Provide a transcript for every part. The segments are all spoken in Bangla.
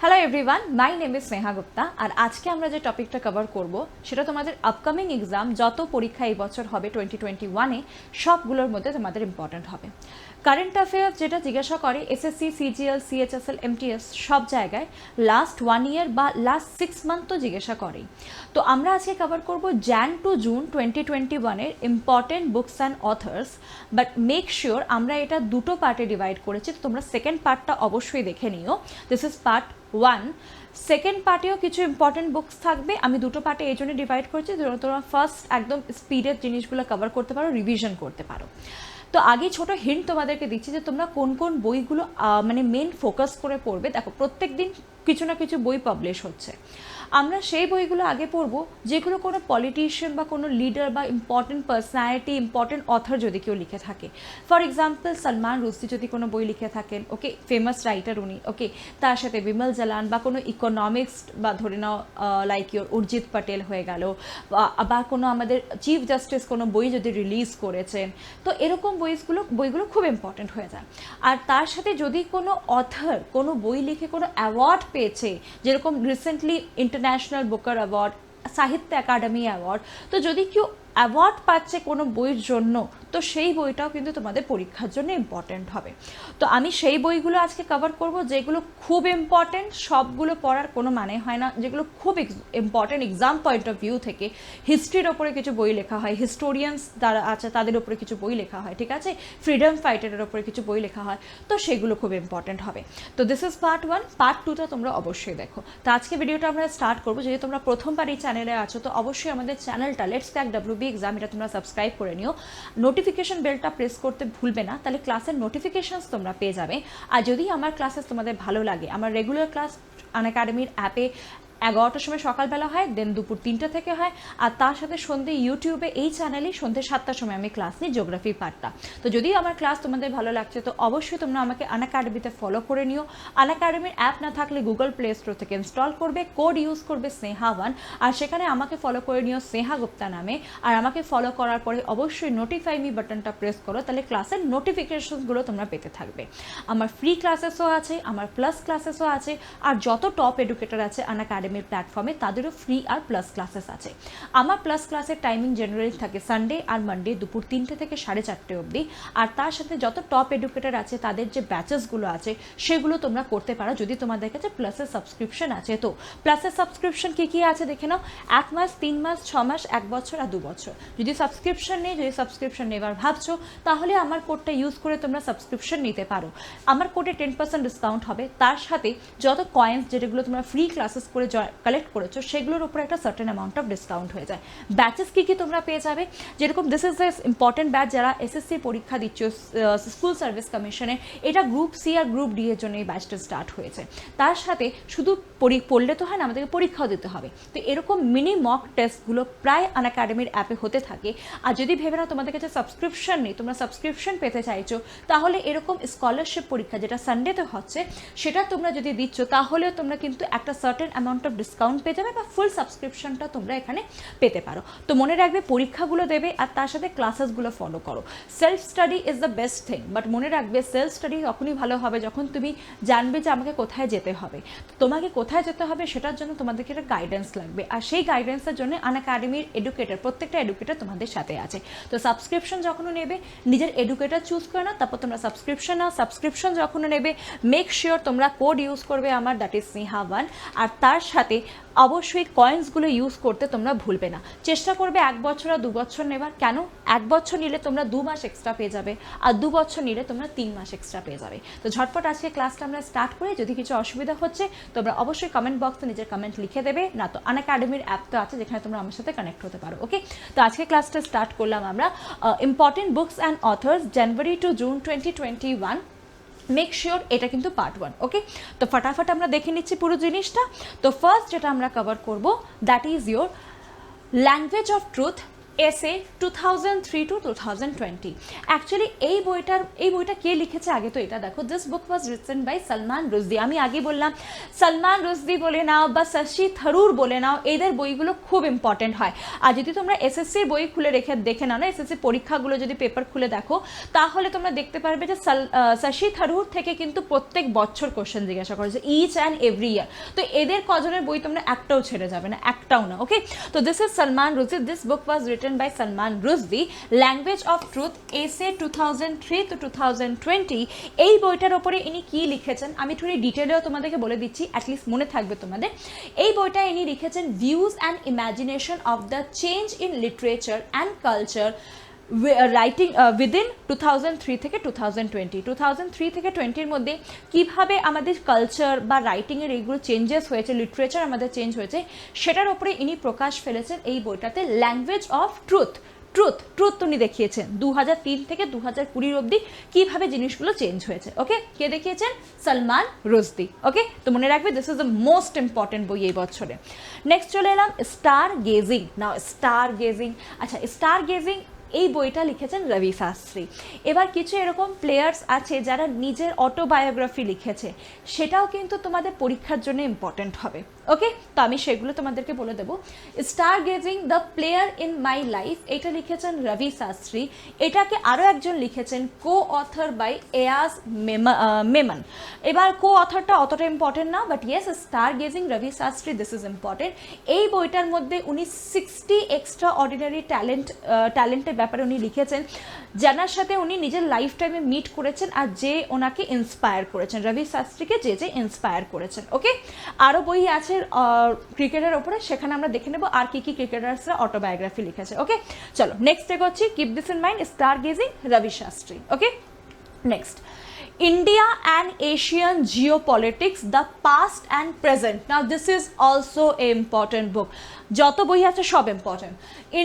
Hello everyone, my name is Sneha Gupta. আর আজকে আমরা যে টপিকটা কভার করব সেটা তোমাদের আপকামিং এক্সাম, যত পরীক্ষা এই বছর হবে 2021-এ, সবগুলোর মধ্যে তোমাদের ইম্পর্ট্যান্ট হবে। কারেন্ট অ্যাফেয়ার্স যেটা জিজ্ঞাসা করে এসএসসি, সিজিএল, সিএইচএসএল, এমটিএস সব জায়গায় লাস্ট 1 ইয়ার বা লাস্ট 6 মান্থ তো জিজ্ঞাসা করেই। তো আমরা আজকে কভার করব jan to June 2021-এর important books and authors. But make sure আমরা এটা দুটো পার্টে ডিভাইড করেছি, তো তোমরা সেকেন্ড পার্টটা অবশ্যই দেখে নিও। This is part 1। সেকেন্ড পার্টেও কিছু ইম্পর্টেন্ট বুকস থাকবে। আমি দুটো পার্টে এই জন্য ডিভাইড করছি তোমরা ফার্স্ট একদম স্পিডের জিনিসগুলো কভার করতে পারো, রিভিশন করতে পারো। তো আগে ছোট হিন্ট তোমাদেরকে দিচ্ছি যে তোমরা কোন কোন বইগুলো মানে মেন ফোকাস করে পড়বে। দেখো, প্রত্যেক দিন কিছু না কিছু বই পাবলিশ হচ্ছে। আমরা সেই বইগুলো আগে পড়বো যেগুলো কোনো পলিটিশিয়ান বা কোনো লিডার বা ইম্পর্টেন্ট পার্সোনালিটি, ইম্পর্টেন্ট অথর যদি কেউ লিখে থাকে। ফর এক্সাম্পল সালমান রুশদি যদি কোনো বই লিখে থাকেন, ওকে, ফেমাস রাইটার উনি, ওকে, তার সাথে বিমল জালান বা কোনো ইকোনমিক্স বা ধরে নাও লাইক ইউর উর্জিত পটেল হয়ে গেল, বা কোনো আমাদের চিফ জাস্টিস কোনো বই যদি রিলিজ করেছেন, তো এরকম বইগুলো খুব ইম্পর্টেন্ট হয়ে যায়। আর তার সাথে যদি কোনো অথর কোনো বই লিখে কোনো অ্যাওয়ার্ড পেয়েছে, যেরকম রিসেন্টলি ইন্টারন্যাশনাল বুকার অ্যাওয়ার্ড, সাহিত্য একাডেমি অ্যাওয়ার্ড, তো যদি কেউ অ্যাওয়ার্ড পাচ্ছে কোনো বইয়ের জন্য, তো সেই বইটাও কিন্তু তোমাদের পরীক্ষার জন্য ইম্পর্টেন্ট হবে। তো আমি সেই বইগুলো আজকে কভার করব যেগুলো খুব ইম্পর্টেন্ট। সবগুলো পড়ার কোনো মানে হয় না। যেগুলো খুব important exam point of view থেকে, হিস্ট্রির ওপরে কিছু বই লেখা হয়, হিস্টোরিয়ানস যারা আছে তাদের ওপরে কিছু বই লেখা হয়, ঠিক আছে, ফ্রিডম ফাইটারের ওপরে কিছু বই লেখা হয়, তো সেগুলো খুব ইম্পর্টেন্ট হবে। তো দিস ইজ পার্ট 1। পার্ট 2টা তোমরা অবশ্যই দেখো। তো আজকে ভিডিওটা আমরা স্টার্ট করবো। যদি তোমরা প্রথমবার এই চ্যানেলে আছো, তো অবশ্যই আমাদের চ্যানেলটা লেটস ক্র্যাক WB এক্সাম, এটা তোমরা সাবস্ক্রাইব করে নিও। নোটিফিকেশন বেলটা প্রেস করতে ভুলবে না, তাহলে ক্লাসের নোটিফিকেশনস তোমরা পেয়ে যাবে। আর যদি আমার ক্লাসেস তোমাদের ভালো লাগে, আমার রেগুলার ক্লাস আনএকাডেমির অ্যাপে 11টার সময় সকালবেলা হয়, দেন দুপুর 3টা থেকে হয়, আর তার সাথে সন্ধ্যে ইউটিউবে এই চ্যানেলেই সন্ধ্যে 7টার সময় আমি ক্লাস নিই, জিওগ্রাফি পার্টটা। তো যদি আমার ক্লাস তোমাদের ভালো লাগছে, তো অবশ্যই তোমরা আমাকে আনএকাডেমিতে ফলো করে নিও। আনএকাডেমির অ্যাপ না থাকলে গুগল প্লে স্টোর থেকে ইনস্টল করবে, কোড ইউজ করবে স্নেহা1, আর সেখানে আমাকে ফলো করে নিও স্নেহা গুপ্তা নামে। আর আমাকে ফলো করার পরে অবশ্যই নোটিফাই মি বাটনটা প্রেস করো, তাহলে ক্লাসের নোটিফিকেশনসগুলো তোমরা পেতে থাকবে। আমার ফ্রি ক্লাসেসও আছে, আমার প্লাস ক্লাসেসও আছে, আর যত টপ এডুকেটর আছে আনএকাডেমির প্ল্যাটফর্মে তাদেরও ফ্রি আর প্লাস ক্লাসেস আছে। আমার প্লাস ক্লাসের টাইমিং জেনারেলি থাকে সানডে আর মানডে দুপুর 3টে থেকে 4:30 অবধি। আর তার সাথে যত টপ এডুকেটর আছে তাদের যে ব্যাচেসগুলো আছে সেগুলো তোমরা করতে পারো যদি তোমাদের কাছে প্লাসের সাবস্ক্রিপশন আছে। তো প্লাসের সাবস্ক্রিপশন কী আছে দেখে নাও। 1 মাস, 3 মাস, 6 মাস, 1 বছর আর 2 বছর। যদি সাবস্ক্রিপশন নেবার ভাবছো, তাহলে আমার কোডটা ইউজ করে তোমরা সাবস্ক্রিপশন নিতে পারো। আমার কোডে 10% ডিসকাউন্ট হবে। তার সাথে যত কয়েন্স যেগুলো তোমরা ফ্রি ক্লাসেস করে কালেক্ট করেছো, সেগুলোর উপরে একটা সার্টেন অ্যামাউন্ট অফ ডিসকাউন্ট হয়ে যায়। ব্যাচেস কী তোমরা পেয়ে যাবে, যেরকম this is the important batch যারা এসএসসি পরীক্ষা দিচ্ছ স্কুল সার্ভিস কমিশনে, এটা গ্রুপ সি আর গ্রুপ ডি এর জন্য এই ব্যাচটা স্টার্ট হয়েছে। তার সাথে শুধু পড়লে তো হয় না, আমাদেরকে পরীক্ষাও দিতে হবে। তো এরকম মিনি মক টেস্টগুলো প্রায় আনএকাডেমির অ্যাপে হতে থাকে। আর যদি ভেবে না তোমাদের কাছে সাবস্ক্রিপশন নেই, তোমরা সাবস্ক্রিপশন পেতে চাইছো, তাহলে এরকম স্কলারশিপ পরীক্ষা যেটা সানডেতে হচ্ছে, সেটা তোমরা যদি দিচ্ছ, তাহলেও তোমরা কিন্তু একটা সার্টেন অ্যামাউন্ট অফ ডিসকাউন্ট পেয়ে যাবে, বা ফুল সাবস্ক্রিপশনটা তোমরা এখানে পেতে পারো। তো মনে রাখবে, পরীক্ষাগুলো দেবে আর তার সাথে ক্লাসেসগুলো ফলো করো। Self study is the best thing, but মনে রাখবে সেলফ স্টাডি তখনই ভালো হবে যখন তুমি জানবে যে আমাকে কোথায় যেতে হবে। তোমাকে কোথায় যেতে হবে সেটার জন্য তোমাদেরকে একটা গাইডেন্স লাগবে, আর সেই গাইডেন্সের জন্য আনএকাডেমির এডুকেটর, প্রত্যেকটা এডুকেটর তোমাদের সাথে আছে। তো সাবস্ক্রিপশন যখন নেবে, নিজের এডুকেটর চুজ করে না, তারপর তোমরা সাবস্ক্রিপশন যখন নেবে, মেক শিওর তোমরা কোড ইউজ করবে আমার, দ্যাট ইজ স্নেহা1। আর তার সাথে অবশ্যই কয়েন্সগুলো ইউজ করতে তোমরা ভুলবে না। চেষ্টা করবে 1 বছর আর 2 বছর নেবার। কেন? 1 বছর নিলে তোমরা 2 মাস এক্সট্রা পেয়ে যাবে, আর 2 বছর নিলে তোমরা 3 মাস এক্সট্রা পেয়ে যাবে। তো ঝটপট আজকে ক্লাসটা আমরা স্টার্ট করি। যদি কিছু অসুবিধা হচ্ছে, তোমরা অবশ্যই কমেন্ট বক্সে নিজের কমেন্ট লিখে দেবে, না তো আনএকাডেমির অ্যাপ তো আছে যেখানে তোমরা আমার সাথে কানেক্ট হতে পারো। ওকে, তো আজকে ক্লাসটা স্টার্ট করলাম আমরা important books and authors January to June 2021। Make sure এটা কিন্তু পার্ট 1। ওকে, তো ফটাফট আমরা দেখে নিচ্ছি পুরো জিনিসটা। তো ফার্স্ট যেটা আমরা কভার করব, that is your language of truth, essay 2003 to 2020। Actually এই বইটা কে লিখেছে আগে তো এটা দেখো, this book was written by Salman Rushdie. আমি আগে বললাম সালমান রুশদি বলে নাও বা শশী থারুর বলে নাও, এদের বইগুলো খুব ইম্পর্টেন্ট হয়। আর যদি তোমরা এসএসসির বই খুলে দেখে নাও না, এসএসসি পরীক্ষাগুলো যদি পেপার খুলে দেখো, তাহলে তোমরা দেখতে পারবে যে শশী থারুর থেকে কিন্তু প্রত্যেক বছর কোশ্চেন জিজ্ঞাসা করেছে, ইচ অ্যান্ড এভরি ইয়ার। তো এদের কজনের বই তোমরা একটাও ছেড়ে যাবে না, একটাও না। ওকে, তো this is Salman Rushdie, this book was written by Salman Rushdie, language of truth essay 2003 to 2020। এই বইটার ওপরে ইনি কি লিখেছেন আমি একটু ডিটেলেও তোমাদেরকে বলে দিচ্ছি, অ্যাটলিস্ট মনে থাকবে তোমাদের। এই বইটা ইনি লিখেছেন views and imagination of the change in literature and culture writing within 2003 থেকে 2020। 2003 থেকে 20-র মধ্যে কীভাবে আমাদের কালচার বা রাইটিংয়ের এইগুলো চেঞ্জেস হয়েছে, লিটারেচার আমাদের চেঞ্জ হয়েছে, সেটার ওপরে ইনি প্রকাশ ফেলেছেন এই বইটাতে, ল্যাঙ্গুয়েজ অফ ট্রুথ। ট্রুথ উনি দেখিয়েছেন 2003 থেকে 2020 অবধি কীভাবে জিনিসগুলো চেঞ্জ হয়েছে। ওকে, কে দেখিয়েছেন? সালমান রুশদি। ওকে, তো মনে রাখবে this is the most important বই এই বছরে। নেক্সট চলে এলাম স্টার গেজিং। নাও স্টার গেজিং, আচ্ছা স্টার গেজিং এই বইটা লিখেছেন রবি শাস্ত্রী। এবার কিছু এরকম প্লেয়ার্স আছে যারা নিজের অটোবায়োগ্রাফি লিখেছে, সেটাও কিন্তু তোমাদের পরীক্ষার জন্য ইম্পর্টেন্ট হবে। ওকে, তো আমি সেগুলো তোমাদেরকে বলে দেবো। Stargazing the player in my life, এটা লিখেছেন রবি শাস্ত্রী। এটাকে আরও একজন লিখেছেন co author by Ayaz Memon. এবার কো অথরটা অতটা ইম্পর্টেন্ট না, but yes stargazing Ravi Shastri, this is important. এই বইটার মধ্যে উনি 60 এক্সট্রা অর্ডিনারি ট্যালেন্টের ব্যাপারে উনি লিখেছেন, যার সাথে উনি নিজের লাইফ টাইমে মিট করেছেন আর যে ওনাকে ইন্সপায়ার করেছেন, রবি শাস্ত্রীকে যে ইন্সপায়ার করেছেন। ওকে, আরও বই আছে ক্রিকেটের ওপরে, সেখানে আমরা দেখে নেব আর কি ক্রিকেটার্সরা অটোবায়োগ্রাফি লিখেছে। ওকে, চলো নেক্সট এগোচ্ছি, keep this in mind, stargazing Ravi Shastri. Okay, next India and Asian Geopolitics, the Past and Present. Now this is also an important book. যত বই আছে সব important.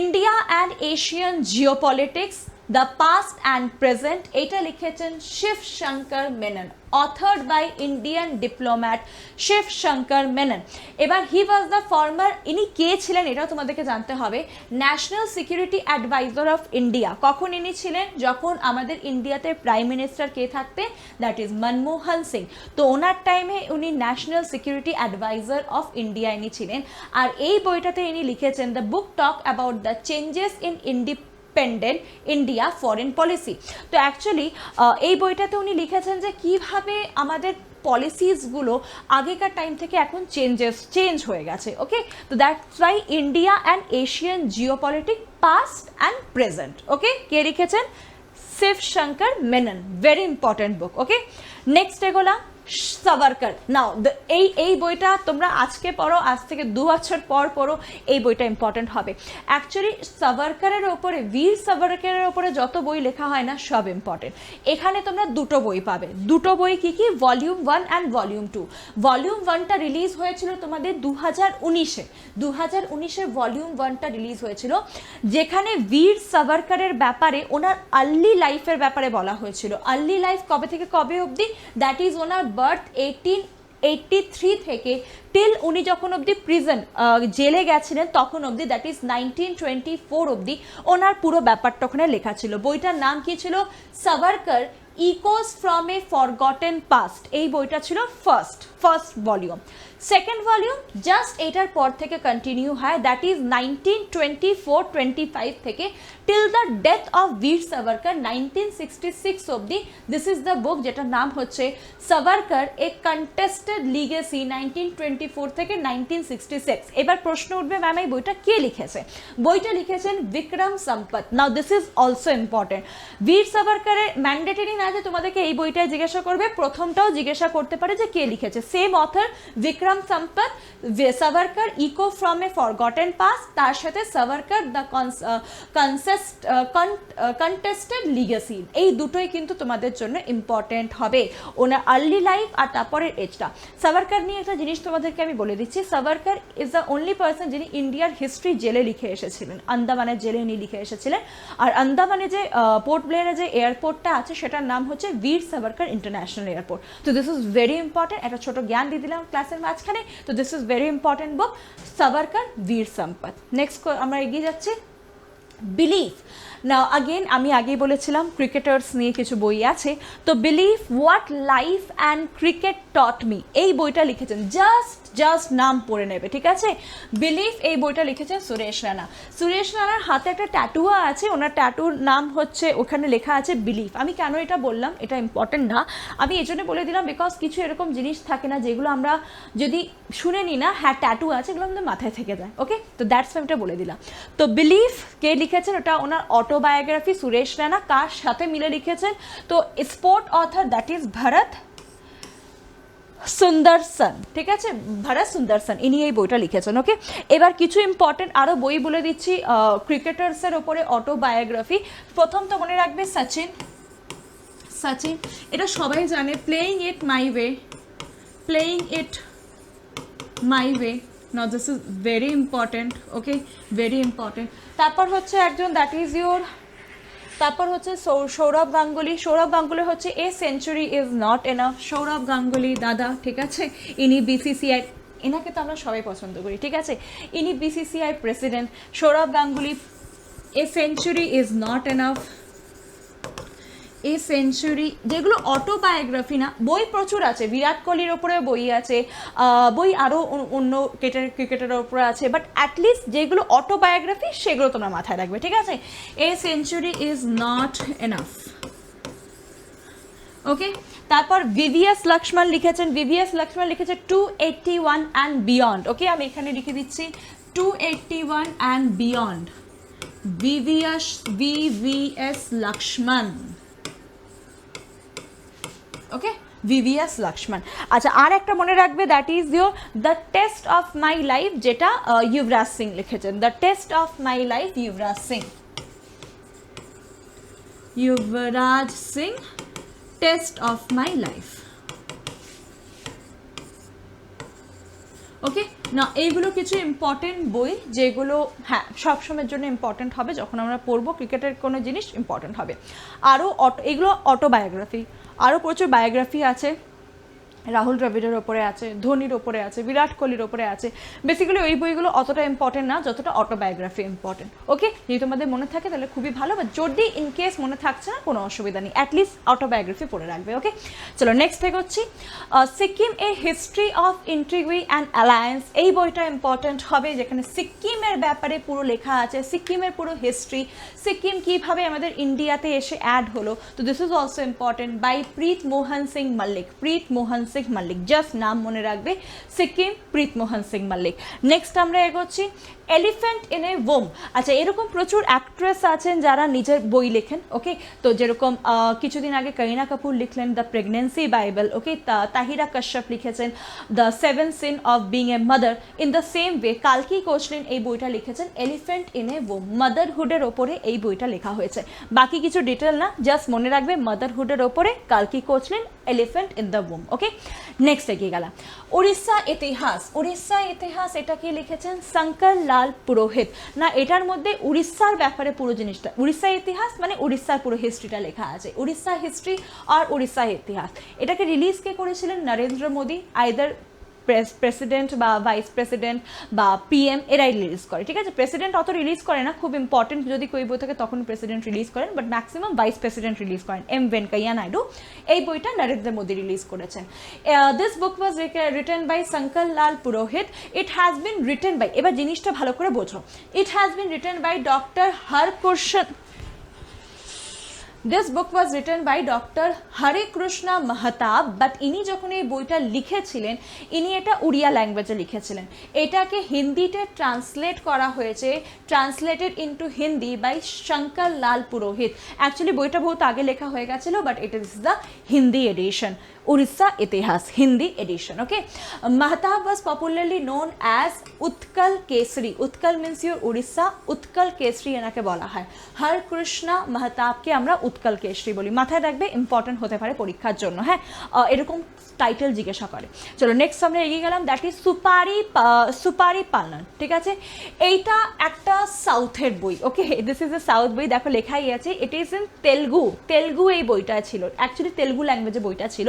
India and Asian Geopolitics, the Past and Present, এটা লিখেছেন Shiv Shankar Menon, authored by Indian diplomat Shiva Shankar Menon. এবার হি ওয়াজ দ্য ফর্মার, ইনি কে ছিলেন এটাও তোমাদেরকে জানতে হবে, national security adviser of India. কখন ইনি ছিলেন? যখন আমাদের ইন্ডিয়াতে প্রাইম মিনিস্টার কে থাকতেন, দ্যাট ইজ মনমোহন সিং। তো ওনার টাইমে উনি national security adviser of India ইনি ছিলেন। আর এই বইটাতে ইনি লিখেছেন the book talk about the changes in independent India foreign policy. তো অ্যাকচুয়ালি এই বইটাতে উনি লিখেছেন যে কীভাবে আমাদের পলিসিসগুলো আগেকার টাইম থেকে এখন চেঞ্জ হয়ে গেছে। ওকে, তো that's why India and Asian geopolitic past and present. Okay, কে লিখেছেন? Shiv Shankar Menon, very important book. Okay, next এগোলাম সাভারকর। নাও এই বইটা তোমরা আজকে পড়ো, আজ থেকে 2 বছর পর পড়ো, এই বইটা ইম্পর্টেন্ট হবে। অ্যাকচুয়ালি সাভারকরের ওপরে, বীর সাভারকরের ওপরে যত বই লেখা হয় না সব ইম্পর্টেন্ট। এখানে তোমরা দুটো বই পাবে, দুটো বই কি কি, ভলিউম 1 অ্যান্ড ভলিউম 2। ভলিউম 1টা রিলিজ হয়েছিল তোমাদের 2019-এ ভলিউম 1টা রিলিজ হয়েছিল, যেখানে বীর সাভারকরের ব্যাপারে, ওনার আর্লি লাইফের ব্যাপারে বলা হয়েছিল। আর্লি লাইফ কবে থেকে কবে অবধি, দ্যাট ইজ ওনার বার্থ 1883 থেকে টিল উনি যখন অবধি জেলে গেছিলেন তখন অবধি, দ্যাট ইজ 1924 অবধি ওনার পুরো ব্যাপারটা ওখানে লেখা ছিল। বইটার নাম কি ছিল? Savarkar echoes from a forgotten past. এই বইটা ছিল first volume. Second volume just এটার পর থেকে কন্টিনিউ হয়, দ্যাট ইজ 1924-25 থেকে টিল দ্য ডেথ অফ বীর সাভারকর 1966 অবধি। দিস ইজ দ্য বুক, যেটার নাম হচ্ছে সাভারকর এ কন্টেস্টেড লিগেসি 1924 থেকে 1966। এবার প্রশ্ন উঠবে, ম্যাম এই বইটা কে লিখেছে? বইটা লিখেছেন বিক্রম সম্পত। নাও দিস ইজ অলসো ইম্পর্টেন্ট। বীর সাভারকরের ম্যান্ডেটরি না যে তোমাদেরকে এই বইটাই জিজ্ঞাসা করবে, প্রথমটাও জিজ্ঞাসা করতে পারে যে কে লিখেছে। Same author Vikram Sampath, Savarkar echo from a forgotten past, তার সাথে সাভারকর দ্য কন্টেস্টেড লিগেসি। এই দুটোই কিন্তু তোমাদের জন্য ইম্পর্টেন্ট হবে, ওনার আর্লি লাইফ আর তারপরের এজটা। সাভারকর নিয়ে একটা জিনিস তোমাদেরকে আমি বলে দিচ্ছি, Savarkar is the only person যিনি ইন্ডিয়ার হিস্ট্রি জেলে লিখে এসেছিলেন, আন্দামানের জেলে উনি লিখে এসেছিলেন। আর আন্দামানে যে পোর্ট ব্লেয়ারে যে এয়ারপোর্টটা আছে সেটার নাম হচ্ছে বীর সাভারকর ইন্টারন্যাশনাল এয়ারপোর্ট। তো দিস ইজ ভেরি ইম্পর্টেন্ট, একটা ছোট জ্ঞান দিয়ে দিলাম ক্লাসের মাঝখানে। তো দিস ইজ ভেরি ইম্পর্টেন্ট বুক, সাভারকর বীর সম্পত। নেক্সট আমরা এগিয়ে যাচ্ছি। বিলিভ নাও আগেন আমি আগেই বলেছিলাম ক্রিকেটার্স নিয়ে কিছু বই আছে, তো believe what life and cricket taught me এই বইটা লিখেছেন, জাস্ট নাম পড়ে নেবে, ঠিক আছে। বিলিভ এই বইটা লিখেছেন সুরেশ রানা। সুরেশ রানার হাতে একটা ট্যাটুয়া আছে, ওনার ট্যাটুর নাম হচ্ছে, ওখানে লেখা আছে বিলিভ। আমি কেন এটা বললাম, এটা ইম্পর্টেন্ট না, আমি এই জন্য বলে দিলাম বিকজ কিছু এরকম জিনিস থাকে না যেগুলো আমরা যদি শুনে নিই না, হ্যাঁ ট্যাটু আছে, এগুলো আমাদের মাথায় থেকে যায়, ওকে। তো দ্যাটস আমি এটা বলে দিলাম। তো বিলিভ কে লিখেছেন, ওটা ওনার অটোবায়োগ্রাফি সুরেশ রানা। কার সাথে মিলে লিখেছেন, তো sport author that is Bharat Sundaresan, ঠিক আছে, ভরত সুন্দরসন, ইনি এই বইটা লিখেছেন, ওকে। এবার কিছু ইম্পর্টেন্ট আরও বই বলে দিচ্ছি ক্রিকেটার্সের ওপরে অটোবায়োগ্রাফি। প্রথম তো মনে রাখবে সচিন, এটা সবাই জানে, playing it my way, now this is very important, okay, very important. তারপর হচ্ছে একজন দ্যাট ইজ ইউর, তারপর হচ্ছে সৌরভ গাঙ্গুলি হচ্ছে এ century is not enough, Sourav Ganguly দাদা, ঠিক আছে, ইনি বিসিসিআই, এনাকে তো আমরা সবাই পছন্দ করি, ঠিক আছে, ইনি BCCI president Sourav Ganguly. A century is not enough, a century, যেগুলো অটোবায়োগ্রাফি না, বই প্রচুর আছে, বিরাট কোহলির ওপরে বই আছে, বই আরও অন্য ক্রিকেটের ওপরে আছে, বাট অ্যাটলিস্ট যেগুলো অটোবায়োগ্রাফি সেগুলো তোমরা মাথায় রাখবে, ঠিক আছে। A century is not enough, okay. তারপর ভিভিএস লক্ষ্মণ লিখেছেন 281 অ্যান্ড বিয়ন্ড, ওকে, আমি এখানে লিখে দিচ্ছি 281 and beyond, VVS Laxman, okay, VVS Laxman. আচ্ছা, আর একটা মনে রাখবে, that is your the test of my life, যেটা যুবরাজ সিং লিখেছেন, the test of my life, Yuvraj Singh, test of my life, okay না। এইগুলো কিছু ইম্পর্টেন্ট বই যেগুলো হ্যাঁ সবসময়ের জন্য ইম্পর্টেন্ট হবে, যখন আমরা পড়বো ক্রিকেটের কোনো জিনিস ইম্পর্টেন্ট হবে। আরও এগুলো অটোবায়োগ্রাফি, আরও প্রচুর বায়োগ্রাফি আছে, রাহুল দ্রাবিড়ের ওপরে আছে, ধোনির ওপরে আছে, বিরাট কোহলির ওপরে আছে। বেসিক্যালি ওই বইগুলো অতটা ইম্পর্টেন্ট না যতটা অটোবায়োগ্রাফি ইম্পর্টেন্ট, ওকে। যদি তোমাদের মনে থাকে তাহলে খুবই ভালো, বা যদি ইনকেস মনে থাকছে না কোনো অসুবিধা নেই, অ্যাটলিস্ট অটোবায়োগ্রাফি পড়ে রাখবে, ওকে। চলো নেক্সট থেকে হচ্ছি Sikkim a history of ইন্ট্রিগুই and alliance, এই বইটা ইম্পর্টেন্ট হবে, যেখানে সিকিমের ব্যাপারে পুরো লেখা আছে, সিকিমের পুরো হিস্ট্রি, সিকিম কীভাবে আমাদের ইন্ডিয়াতে এসে অ্যাড হলো, তো this is also important, by Preet Mohan Singh Malik, just নাম মনে রাখবে, সিকিম প্রীতমোহন সিং মল্লিক। নেক্সট আমরা এগোচ্ছি এলিফ্যান্ট ইন এ ওম। আচ্ছা, এরকম প্রচুর অ্যাক্ট্রেস আছেন যারা নিজের বই লেখেন, ওকে। তো যেরকম কিছুদিন আগে করিনা কাপুর লিখলেন the pregnancy bible, okay. Tahira Kashyap লিখেছেন the 7 sin of being a mother. In the same way কালকি কোচলিন এই বইটা লিখেছেন এলিফ্যান্ট ইন এ ওম, মাদারহুডের ওপরে এই বইটা লেখা হয়েছে। বাকি কিছু ডিটেল না, জাস্ট মনে রাখবে মাদারহুডের ওপরে কালকি Koechlin, elephant in the womb, okay. Next এগিয়ে গেলাম উড়িষ্যা ইতিহাস, এটা কি লিখেছেন শঙ্কর লাল পুরোহিত। না, এটার মধ্যে উড়িষ্যার ব্যাপারে পুরো জিনিসটা, উড়িষ্যা ইতিহাস মানে উড়িষ্যার পুরো হিস্ট্রিটা লেখা আছে, উড়িষ্যা হিস্ট্রি আর উড়িষ্যা ইতিহাস। এটাকে রিলিজ কে করেছিলেন? নরেন্দ্র মোদী, আইদার প্রেসিডেন্ট বা ভাইস প্রেসিডেন্ট বা পিএম, এরাই রিলিজ করে, ঠিক আছে। প্রেসিডেন্ট অত রিলিজ করে না, খুব ইম্পর্টেন্ট যদি কই বই থাকে তখন প্রেসিডেন্ট রিলিজ করেন, but maximum vice president release করেন, এম ভেঙ্কাইয়া নাইডু। এই বইটা নরেন্দ্র মোদী রিলিজ করেছেন। This book was written by Shankar Lal Purohit. It has been written by, এবার জিনিসটা ভালো করে বোঝো, it has been written by doctor Harekrishna. This book was written by Dr. Hare Krishna Mahatab, but ইনি যখন এই বইটা লিখেছিলেন, ইনি এটা উড়িয়া ল্যাঙ্গুয়েজে লিখেছিলেন। এটাকে হিন্দিতে ট্রান্সলেট করা হয়েছে, translated into Hindi by Shankar Lal Purohit. Actually বইটা বহুত আগে লেখা হয়ে গেছিল, but it is the Hindi edition, Orissa ইতিহাস Hindi edition, okay. Mahatab was popularly known as Utkal Keshari. Utkal means your Orissa, Utkal Keshari এনাকে বলা হয়। হরকৃষ্ণা মাহতাবকে আমরা উৎকল কেশরী বলি, মাথায় রাখবে, ইম্পর্টেন্ট হতে পারে পরীক্ষার জন্য, হ্যাঁ, এরকম টাইটেল জিজ্ঞাসা করে। চলো নেক্সট আমরা এগিয়ে গেলাম, দ্যাট ইজ সুপারি পালন, ঠিক আছে। এইটা একটা সাউথের বই, ওকে, দিস ইজ এ সাউথ বই, দেখো লেখাই আছে, ইট ইজ ইন তেলগু এই বইটা ছিল, অ্যাকচুয়ালি তেলগু ল্যাঙ্গুয়েজে বইটা ছিল।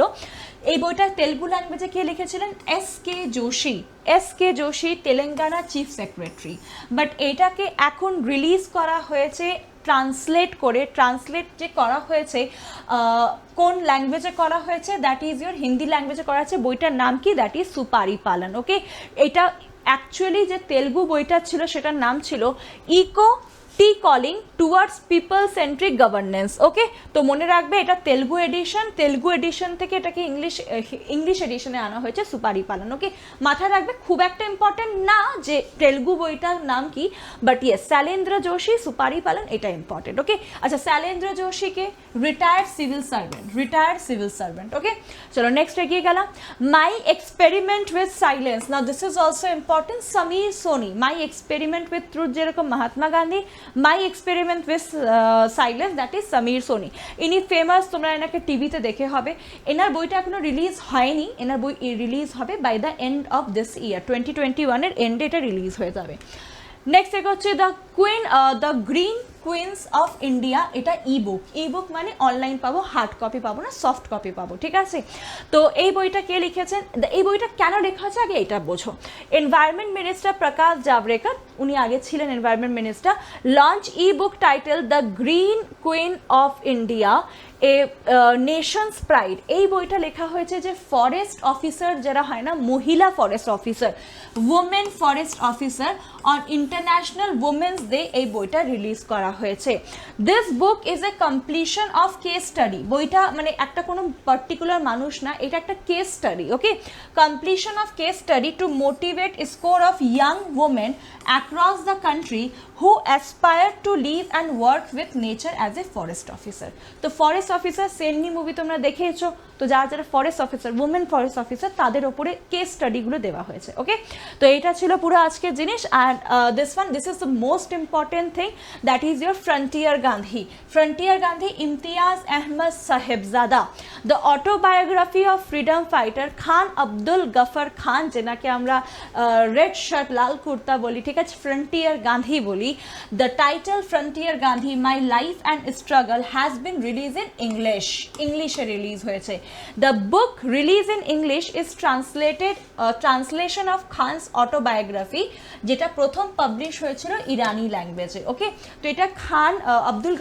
এই বইটা তেলুগু ল্যাঙ্গুয়েজে কে লিখেছিলেন? S K Joshi. S K Joshi Telangana chief secretary. But এটাকে এখন রিলিজ করা হয়েছে ট্রান্সলেট যে করা হয়েছে কোন ল্যাঙ্গুয়েজে করা হয়েছে? দ্যাট ইজ ইয়োর হিন্দি ল্যাঙ্গুয়েজে করা হয়েছে। বইটার নাম কি? দ্যাট ইজ সুপারি পালন। ওকে, এটা অ্যাকচুয়ালি যে তেলুগু বইটা ছিল সেটার নাম ছিল echo T calling towards people centric governance. Okay, তো মনে রাখবে এটা তেলুগু এডিশন থেকে এটাকে ইংলিশ এডিশনে আনা হয়েছে সুপারি পালন। ওকে, মাথায় রাখবে, খুব একটা ইম্পর্টেন্ট না যে তেলুগু বইটার নাম কি, বাট ইয়েস শৈলেন্দ্র যোশী সুপারি পালন এটা ইম্পর্টেন্ট। ওকে, আচ্ছা শৈলেন্দ্র যোশীকে রিটায়ার্ড সিভিল সার্ভেন্ট। ওকে, চলো নেক্সট এগিয়ে গেলাম। My experiment with silence, now this is also important. Samir Soni, my experiment with truth যেরকম Mahatma Gandhi, my experiment with silence that is Samir Soni. ইনি ফেমাস, তোমরা এনাকে টিভিতে দেখে হবে। এনার বইটা এখনো রিলিজ হয়নি, এনার বই রিলিজ হবে by the end of this year, 2021 এন্ডে এটা রিলিজ হয়ে যাবে। নেক্সট এটা হচ্ছে the green queens of India. এটা ইবুক মানে অনলাইন পাবো, হার্ড কপি পাবো না, সফট কপি পাবো, ঠিক আছে। তো এই বইটা কে লিখেছেন? এই বইটা কেন লেখা হয়েছে আগে এটা বোঝো। এনভায়রনমেন্ট মিনিস্টার প্রকাশ জাভড়েকর, উনি আগে ছিলেন environment minister, launch book title the green queen of India A Nations pride. এই বইটা লেখা হয়েছে যে ফরেস্ট অফিসার যারা হয় না, মহিলা forest officer, women forest officer on international women's day, এই বইটা রিলিজ করা হয়েছে। This book is a completion of case study. বইটা মানে একটা কোনো পার্টিকুলার মানুষ না, এটা একটা case study. Okay, completion of case study to motivate score of young women across the country who aspire to live and work with nature as a forest officer. তো ফরেস্ট অফিসার সেমনি মুভি তোমরা দেখেছো, তো যারা forest officer, women forest officer, তাদের ওপরে কেস স্টাডিগুলো দেওয়া হয়েছে। ওকে, তো এটা ছিল পুরো আজকের জিনিস। And this is the most important thing, that is your frontier Gandhi Imtiaz Ahmad Sahebzada, the autobiography of freedom fighter Khan Abdul Gaffar Khan, যেনাকে আমরা রেড শার্ট লাল কুর্তা বলি, ঠিক আছে, ফ্রন্টিয়ার গান্ধী বলি। The title frontier Gandhi my life and struggle has been release in ইংলিশে রিলিজ হয়েছে। The book released in English is translation of Khan's autobiography, যেটা প্রথম পাবলিশ হয়েছিল ইরানি ল্যাঙ্গুয়েজে। ওকে, তো এটা খান আব্দুল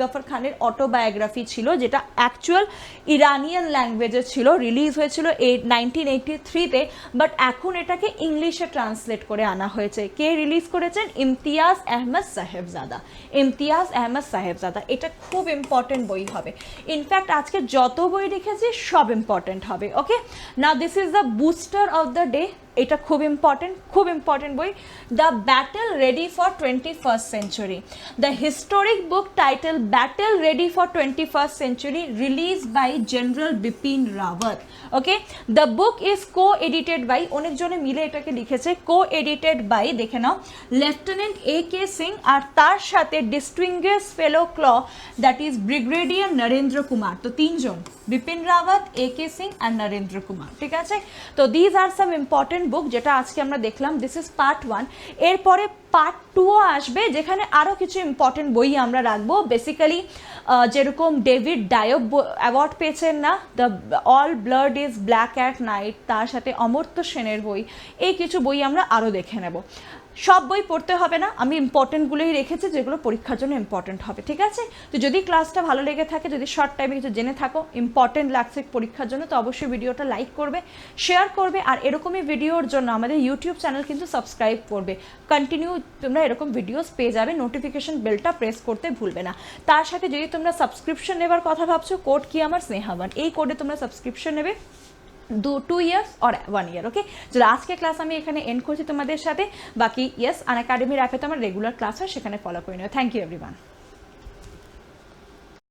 গফর খানের অটোবায়োগ্রাফি ছিল, যেটা অ্যাকচুয়াল ইরানিয়ান ল্যাঙ্গুয়েজে ছিল, রিলিজ হয়েছিল 1983-তে, বাট এখন এটাকে ইংলিশে ট্রান্সলেট করে আনা হয়েছে। কে রিলিজ করেছেন? ইমতিয়াজ আহমদ সাহেবজাদা। এটা খুব ইম্পর্টেন্ট বই হবে। ইনফ্যাক্ট আজকে যত বই লিখেছি সব ইম্পর্টেন্ট হবে। Okay, now this is the booster of the day. এটা খুব ইম্পর্টেন্ট বই, the battle ready for 21st century, the historic book title battle ready for 21st century, release by general Bipin Rawat. Okay, the book is co-edited by, অনেকজনে মিলে এটাকে লিখেছে, কো-এডিটেড বাই, দেখে নাও, লেফটেন্যান্ট A.K. সিং, আর তার সাথে distinguished fellow that is brigadier Narendra Kumar. তো তিনজন, বিপিন রাওয়াত, A.K. সিং আর নরেন্দ্র কুমার, ঠিক আছে। তো দিজ আর সাম ইম্পর্টেন্ট বুক যেটা আজকে আমরা দেখলাম। This is part 1। এরপরে পার্ট 2ও আসবে, যেখানে আরও কিছু ইম্পর্টেন্ট বই আমরা রাখবো। বেসিক্যালি যেরকম ডেভিড ডায়ব অ্যাওয়ার্ড পেয়েছেন না, the all blood is black at night, তার সাথে অমর্ত্য সেনের বই, এই কিছু বই আমরা আরও দেখে নেব। সব বই পড়তে হবে না, আমি ইম্পর্টেন্টগুলোই রেখেছি যেগুলো পরীক্ষার জন্য ইম্পর্টেন্ট হবে, ঠিক আছে। তো যদি ক্লাসটা ভালো লেগে থাকে, যদি শর্ট টাইমে কিছু জেনে থাকো, ইম্পর্টেন্ট লাগছে পরীক্ষার জন্য, তো অবশ্যই ভিডিওটা লাইক করবে, শেয়ার করবে, আর এরকমই ভিডিওর জন্য আমাদের ইউটিউব চ্যানেল কিন্তু সাবস্ক্রাইব করবে। কন্টিনিউ তোমরা এরকম ভিডিওস পেয়ে যাবে, নোটিফিকেশন বেলটা প্রেস করতে ভুলবে না। তার সাথে যদি তোমরা সাবস্ক্রিপশন নেবার কথা ভাবছো, কোড কি আমার স্নেহাবান, এই কোডে তোমরা সাবস্ক্রিপশন নেবে 2 years or 1 year। ওকে, চলো আজকে ক্লাস আমি এখানে এন্ড করছি তোমাদের সাথে। বাকি ইয়েস আনএকাডেমির অ্যাপে তো আমার রেগুলার ক্লাস হয়, সেখানে ফলো করে নিও। Thank you everyone.